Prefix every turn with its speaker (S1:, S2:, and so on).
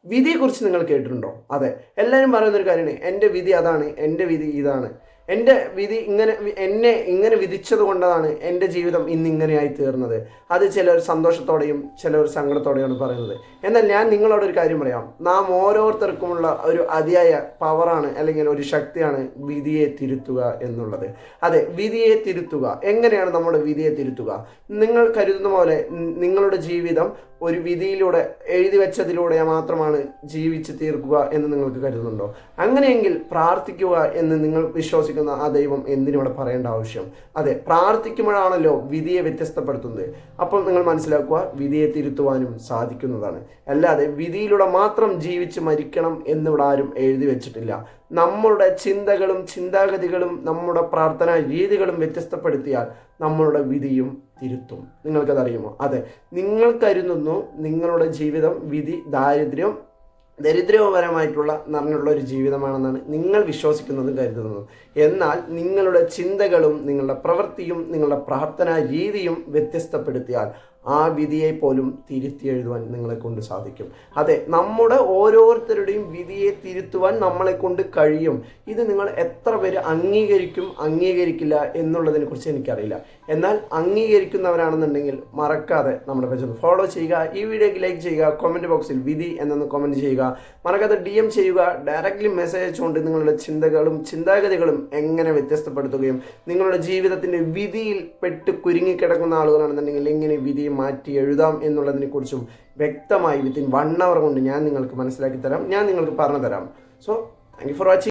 S1: വിധിയെക്കുറിച്ച് നിങ്ങൾ കേട്ടിട്ടുണ്ടോ? അതെ, എല്ലാവരും പറയുന്നൊരു കാര്യമാണ്, എൻ്റെ വിധി അതാണ്, എൻ്റെ വിധി ഇതാണ്, എൻ്റെ വിധി എന്നെ ഇങ്ങനെ വിധിച്ചത് കൊണ്ടാണ് എൻ്റെ ജീവിതം ഇന്നിങ്ങനെയായി തീർന്നത്. അത് ചിലർ സന്തോഷത്തോടെയും ചിലർ സങ്കടത്തോടെയാണ് പറയുന്നത്. എന്നാൽ ഞാൻ നിങ്ങളോടൊരു കാര്യം പറയാം, നാം ഓരോരുത്തർക്കുമുള്ള ഒരു അതിയായ പവറാണ്, അല്ലെങ്കിൽ ഒരു ശക്തിയാണ് വിധിയെ തിരുത്തുക എന്നുള്ളത്. അതെ, വിധിയെ തിരുത്തുക. എങ്ങനെയാണ് നമ്മുടെ വിധിയെ തിരുത്തുക? നിങ്ങൾ കരുതുന്ന പോലെ നിങ്ങളുടെ ജീവിതം ഒരു വിധിയിലൂടെ എഴുതി വെച്ചതിലൂടെ മാത്രമാണ് ജീവിച്ച് തീർക്കുക എന്ന് നിങ്ങൾക്ക് കരുതുന്നുണ്ടോ? അങ്ങനെയെങ്കിൽ പ്രാർത്ഥിക്കുക എന്ന് നിങ്ങൾ വിശ്വസിക്കുന്ന ആ ദൈവം എന്തിനിവിടെ പറയേണ്ട ആവശ്യം? അതെ, പ്രാർത്ഥിക്കുമ്പോഴാണല്ലോ വിധിയെ വ്യത്യസ്തപ്പെടുത്തുന്നത്. അപ്പോൾ നിങ്ങൾ മനസ്സിലാക്കുക, വിധിയെ തിരുത്തുവാനും സാധിക്കുന്നതാണ്. അല്ലാതെ വിധിയിലൂടെ മാത്രം ജീവിച്ച് മരിക്കണം എന്നിവിടെ ആരും എഴുതി വെച്ചിട്ടില്ല. നമ്മളുടെ ചിന്തകളും ചിന്താഗതികളും നമ്മുടെ പ്രാർത്ഥനാ രീതികളും വ്യത്യസ്തപ്പെടുത്തിയാൽ നമ്മളുടെ വിധിയും തിരുത്തും. നിങ്ങൾക്കതറിയുമോ? അതെ, നിങ്ങൾ കരുതുന്നു നിങ്ങളുടെ ജീവിതം വിധി ദരിദ്രപരമായിട്ടുള്ള നിറഞ്ഞുള്ള ഒരു ജീവിതമാണെന്നാണ് നിങ്ങൾ വിശ്വസിക്കുന്നതും കരുതുന്നതും. എന്നാൽ നിങ്ങളുടെ ചിന്തകളും നിങ്ങളുടെ പ്രവൃത്തിയും നിങ്ങളുടെ പ്രാർത്ഥനാ രീതിയും വ്യത്യസ്തപ്പെടുത്തിയാൽ ആ വിധിയെ പോലും തിരുത്തി എഴുതുവാൻ നിങ്ങളെ കൊണ്ട് സാധിക്കും. അതെ, നമ്മുടെ ഓരോരുത്തരുടെയും വിധിയെ തിരുത്തുവാൻ നമ്മളെ കൊണ്ട് കഴിയും. ഇത് നിങ്ങൾ എത്ര പേര് അംഗീകരിക്കില്ല എന്നുള്ളതിനെ കുറിച്ച് എനിക്കറിയില്ല. എന്നാൽ അംഗീകരിക്കുന്നവരാണെന്നുണ്ടെങ്കിൽ മറക്കാതെ നമ്മുടെ പേജ് ഒന്ന് ഫോളോ ചെയ്യുക, ഈ വീഡിയോക്ക് ലൈക്ക് ചെയ്യുക, കമൻറ്റ് ബോക്സിൽ വിധി എന്നൊന്ന് കമൻറ്റ് ചെയ്യുക, മറക്കാതെ DM ചെയ്യുക. ഡയറക്റ്റ്ലി മെസ്സേജ് അയച്ചുകൊണ്ട് നിങ്ങളുടെ ചിന്തകളും ചിന്താഗതികളും എങ്ങനെ വ്യത്യസ്തപ്പെടുത്തുകയും നിങ്ങളുടെ ജീവിതത്തിൻ്റെ വിധിയിൽ പെട്ട് കുരുങ്ങിക്കിടക്കുന്ന ആളുകളാണെന്നുണ്ടെങ്കിൽ എങ്ങനെ വിധി മാറ്റി എഴുതാം എന്നുള്ളതിനെ കുറിച്ചും വ്യക്തമായി വിത്തിൻ 1 hour കൊണ്ട് ഞാൻ നിങ്ങൾക്ക് മനസ്സിലാക്കി തരാം, ഞാൻ നിങ്ങൾക്ക് പറഞ്ഞു തരാം. So thank you for watching.